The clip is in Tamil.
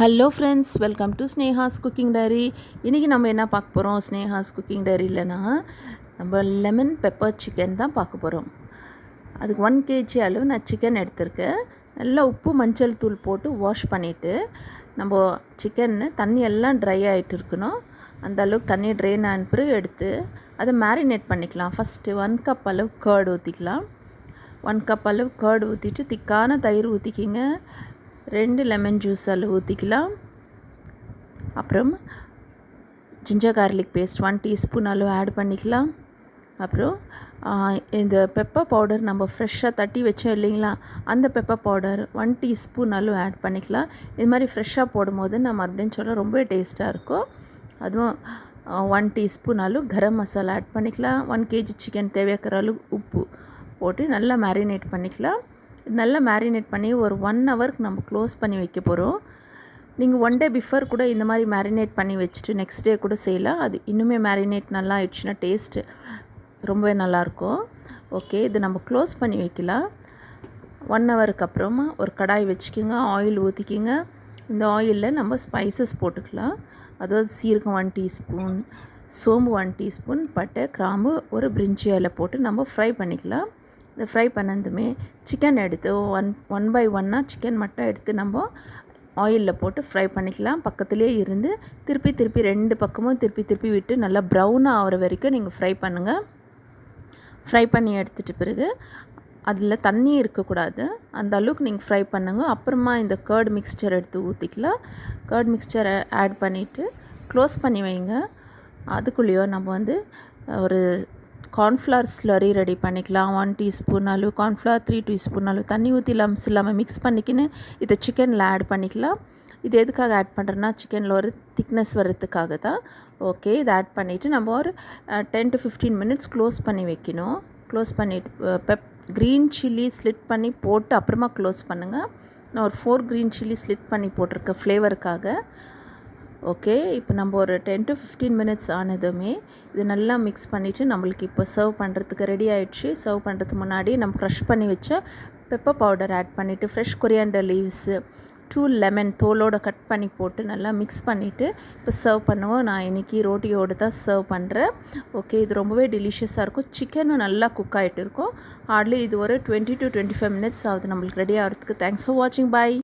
Hello friends, welcome to Sneha's cooking diary. இன்றைக்கி நம்ம என்ன பார்க்க போகிறோம் ஸ்னேஹாஸ் குக்கிங் டைரியிலனா நம்ம லெமன் பெப்பர் சிக்கன் தான் பார்க்க போகிறோம். அதுக்கு 1 kg அளவு நான் சிக்கன் எடுத்திருக்கேன். நல்லா உப்பு மஞ்சள் தூள் போட்டு வாஷ் பண்ணிவிட்டு நம்ம சிக்கன்னு தண்ணி எல்லாம் ட்ரை ஆகிட்டு இருக்கணும். அந்த அளவுக்கு தண்ணி ட்ரெயின் ஆன பிறகு எடுத்து அதை மேரினேட் பண்ணிக்கலாம். ஃபஸ்ட்டு 1 கப் அளவு கர்டு ஊற்றிக்கலாம். 1 கப் அளவு கர்டு ஊற்றிட்டு திக்கான தயிர் ஊற்றிக்கிங்க. 2 லெமன் ஜூஸ் அளவு ஊற்றிக்கலாம். அப்புறம் ஜிஞ்சர் கார்லிக் பேஸ்ட் 1 டீஸ்பூன் அளவு ஆட் பண்ணிக்கலாம். அப்புறம் இந்த பெப்பர் பவுடர் நம்ம ஃப்ரெஷ்ஷாக தட்டி வச்சோம் இல்லைங்களா, அந்த பெப்பர் பவுடர் 1 டீஸ்பூன் அளவு ஆட் பண்ணிக்கலாம். இது மாதிரி ஃப்ரெஷ்ஷாக போடும்போது நான் மறுபடியும் சொல்ல ரொம்ப டேஸ்ட்டாக இருக்கும். அதுவும் 1 டீஸ்பூன் அளவு கரம் மசாலா ஆட் பண்ணிக்கலாம். 1 kg சிக்கன் தேவையான அளவு உப்பு போட்டு நல்லா மேரினேட் பண்ணிக்கலாம். நல்லா மேரினேட் பண்ணி ஒரு 1 ஹவருக்கு நம்ம க்ளோஸ் பண்ணி வைக்க போகிறோம். நீங்கள் 1 டே பிஃபோர் கூட இந்த மாதிரி மேரினேட் பண்ணி வச்சுட்டு நெக்ஸ்ட் டே கூட செய்யலாம். அது இன்னுமே மேரினேட் நல்லா ஆயிடுச்சுன்னா டேஸ்ட்டு ரொம்பவே நல்லாயிருக்கும். ஓகே, இது நம்ம க்ளோஸ் பண்ணி வைக்கலாம். 1 ஹவருக்கு அப்புறமா ஒரு கடாய் வச்சுக்கிங்க, ஆயில் ஊற்றிக்கிங்க. இந்த ஆயிலில் நம்ம ஸ்பைசஸ் போட்டுக்கலாம். அதாவது சீரகம் 1 டீஸ்பூன், சோம்பு 1 டீஸ்பூன், பட்டை கிராம்பு ஒரு பிரிஞ்சி இலை போட்டு நம்ம ஃப்ரை பண்ணிக்கலாம். இந்த ஃப்ரை பண்ணதுமே சிக்கன் எடுத்து ஒன் பை ஒன்னாக சிக்கன் மட்டும் எடுத்து நம்ம ஆயிலில் போட்டு ஃப்ரை பண்ணிக்கலாம். பக்கத்துலேயே இருந்து திருப்பி 2 பக்கமும் திருப்பி விட்டு நல்லா ப்ரௌனாக ஆகிற வரைக்கும் நீங்கள் ஃப்ரை பண்ணுங்கள். ஃப்ரை பண்ணி எடுத்துகிட்ட பிறகு அதில் தண்ணி இருக்கக்கூடாது, அந்த அளவுக்கு நீங்கள் ஃப்ரை பண்ணுங்க. அப்புறமா இந்த கர்ட் மிக்ஸ்சர் எடுத்து ஊற்றிக்கலாம். கர்ட் மிக்ஸ்சரை ஆட் பண்ணிவிட்டு க்ளோஸ் பண்ணி வைங்க. அதுக்குள்ளேயோ நம்ம ஒரு கார்ன்ஃப்ளவர் ஸ்லரி ரெடி பண்ணிக்கலாம். 1 டீஸ்பூன் அளவு கார்ன்ஃப்ளவர், 3 டீஸ்பூன் அளவு தண்ணி ஊற்றி லம்ஸ் இல்லாமல் மிக்ஸ் பண்ணிக்கின்னு இதை சிக்கனில் ஆட் பண்ணிக்கலாம். இது எதுக்காக ஆட் பண்ணுறேன்னா சிக்கனில் ஒரு திக்னஸ் வர்றதுக்காக தான். ஓகே, இதை ஆட் பண்ணிவிட்டு நம்ம ஒரு 10 to 15 மினிட்ஸ் க்ளோஸ் பண்ணி வைக்கணும். க்ளோஸ் பண்ணிவிட்டு க்ரீன் சில்லி ஸ்லிட் பண்ணி போட்டு அப்புறமா க்ளோஸ் பண்ணுங்கள். நான் ஒரு 4 க்ரீன் சில்லி ஸ்லிட் பண்ணி போட்டிருக்கேன் ஃப்ளேவருக்காக. ஓகே, இப்போ நம்ம ஒரு 10 to 15 மினிட்ஸ் ஆனதுமே இது நல்லா மிக்ஸ் பண்ணிவிட்டு நம்மளுக்கு இப்போ சர்வ் பண்ணுறதுக்கு ரெடி ஆகிடுச்சு. சர்வ் பண்ணுறதுக்கு முன்னாடி நம்ம க்ரஷ் பண்ணி வச்ச பெப்பர் பவுடர் ஆட் பண்ணிவிட்டு ஃப்ரெஷ் கொரியாண்டர் லீவ்ஸு 2 லெமன் தோலோடு கட் பண்ணி போட்டு நல்லா மிக்ஸ் பண்ணிவிட்டு இப்போ சர்வ் பண்ணுவோம். நான் இன்றைக்கி ரோட்டியோடு தான் சர்வ் பண்ணுறேன். ஓகே, இது ரொம்பவே டெலிஷியஸாக இருக்கும். சிக்கனும் நல்லா குக் ஆகிட்டு இருக்கும். ஹார்ட்லி இது ஒரு 20 to 25 மினிட்ஸ் ஆகுது நம்மளுக்கு ரெடி ஆகிறதுக்கு. தேங்க்ஸ் ஃபார் வாட்சிங். பாய்.